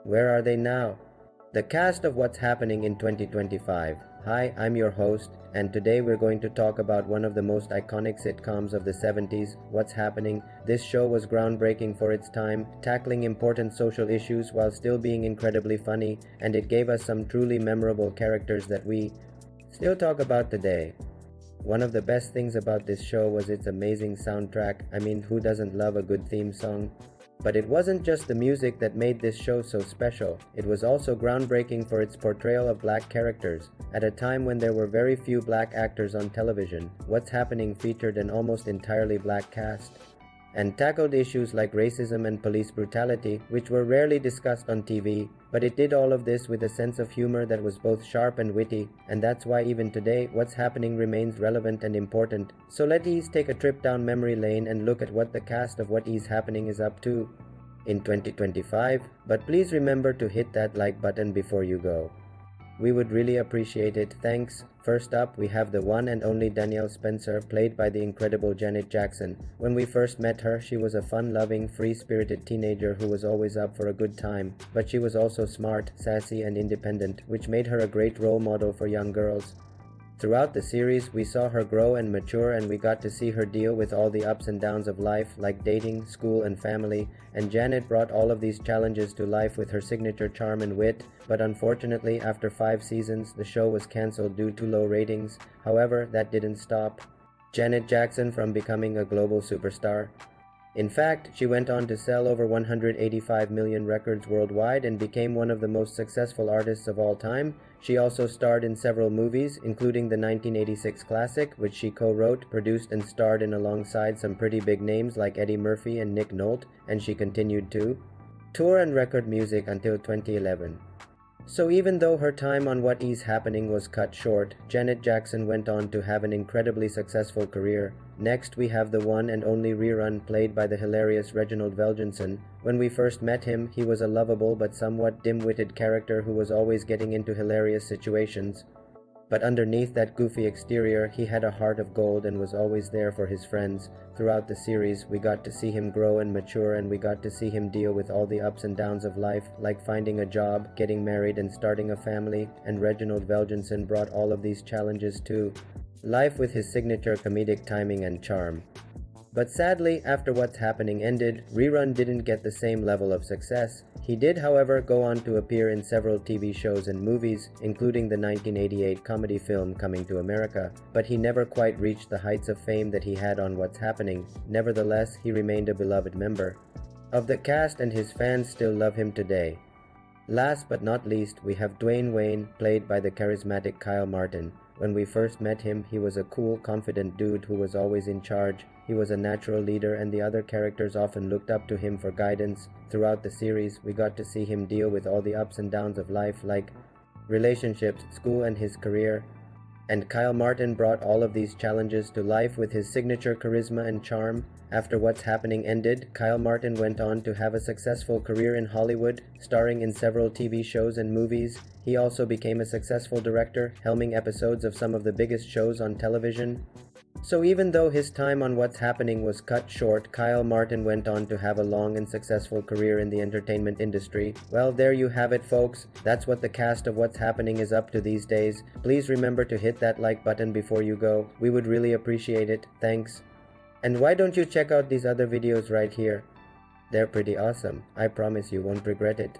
Where are they now? The cast of What's Happening in 2025. Hi, I'm your host, and today we're going to talk about one of the most iconic sitcoms of the 70s, What's Happening. This show was groundbreaking for its time, tackling important social issues while still being incredibly funny, and it gave us some truly memorable characters that we still talk about today. One of the best things about this show was its amazing soundtrack. I mean, who doesn't love a good theme song? But it wasn't just the music that made this show so special. It was also groundbreaking for its portrayal of black characters. At a time when there were very few black actors on television, What's Happening featured an almost entirely black cast and tackled issues like racism and police brutality, which were rarely discussed on TV, but it did all of this with a sense of humor that was both sharp and witty, and that's why even today, What's Happening remains relevant and important. So let's take a trip down memory lane and look at what the cast of What Is Happening is up to in 2025, but please remember to hit that like button before you go. We would really appreciate it. Thanks. First up, we have the one and only Danielle Spencer, played by the incredible Janet Jackson. When we first met her, she was a fun-loving, free-spirited teenager who was always up for a good time. But she was also smart, sassy, and independent, which made her a great role model for young girls. Throughout the series, we saw her grow and mature, and we got to see her deal with all the ups and downs of life, like dating, school, and family, and Janet brought all of these challenges to life with her signature charm and wit, but unfortunately, after 5 seasons, the show was cancelled due to low ratings. However, that didn't stop Janet Jackson from becoming a global superstar. In fact, she went on to sell over 185 million records worldwide and became one of the most successful artists of all time. She also starred in several movies, including the 1986 classic, which she co-wrote, produced, and starred in alongside some pretty big names like Eddie Murphy and Nick Nolte, and she continued to tour and record music until 2011. So even though her time on What Is Happening was cut short, Janet Jackson went on to have an incredibly successful career. Next, we have the one and only Rerun, played by the hilarious Reginald VelJohnson. When we first met him, he was a lovable but somewhat dim-witted character who was always getting into hilarious situations. But underneath that goofy exterior, he had a heart of gold and was always there for his friends. Throughout the series, we got to see him grow and mature, and we got to see him deal with all the ups and downs of life, like finding a job, getting married, and starting a family, and Reginald VelJohnson brought all of these challenges to life with his signature comedic timing and charm. But sadly, after What's Happening ended, Rerun didn't get the same level of success. He did, however, go on to appear in several TV shows and movies, including the 1988 comedy film Coming to America, but he never quite reached the heights of fame that he had on What's Happening. Nevertheless, he remained a beloved member of the cast, and his fans still love him today. Last but not least, we have Dwayne Wayne, played by the charismatic Kyle Martin. When we first met him, he was a cool, confident dude who was always in charge. He was a natural leader, and the other characters often looked up to him for guidance. Throughout the series, we got to see him deal with all the ups and downs of life, like relationships, school, and his career. And Kyle Martin brought all of these challenges to life with his signature charisma and charm. After What's Happening ended, Kyle Martin went on to have a successful career in Hollywood, starring in several TV shows and movies. He also became a successful director, helming episodes of some of the biggest shows on television. So even though his time on What's Happening was cut short, Kyle Martin went on to have a long and successful career in the entertainment industry. Well, there you have it, folks. That's what the cast of What's Happening is up to these days. Please remember to hit that like button before you go. We would really appreciate it. Thanks. And why don't you check out these other videos right here? They're pretty awesome. I promise you won't regret it.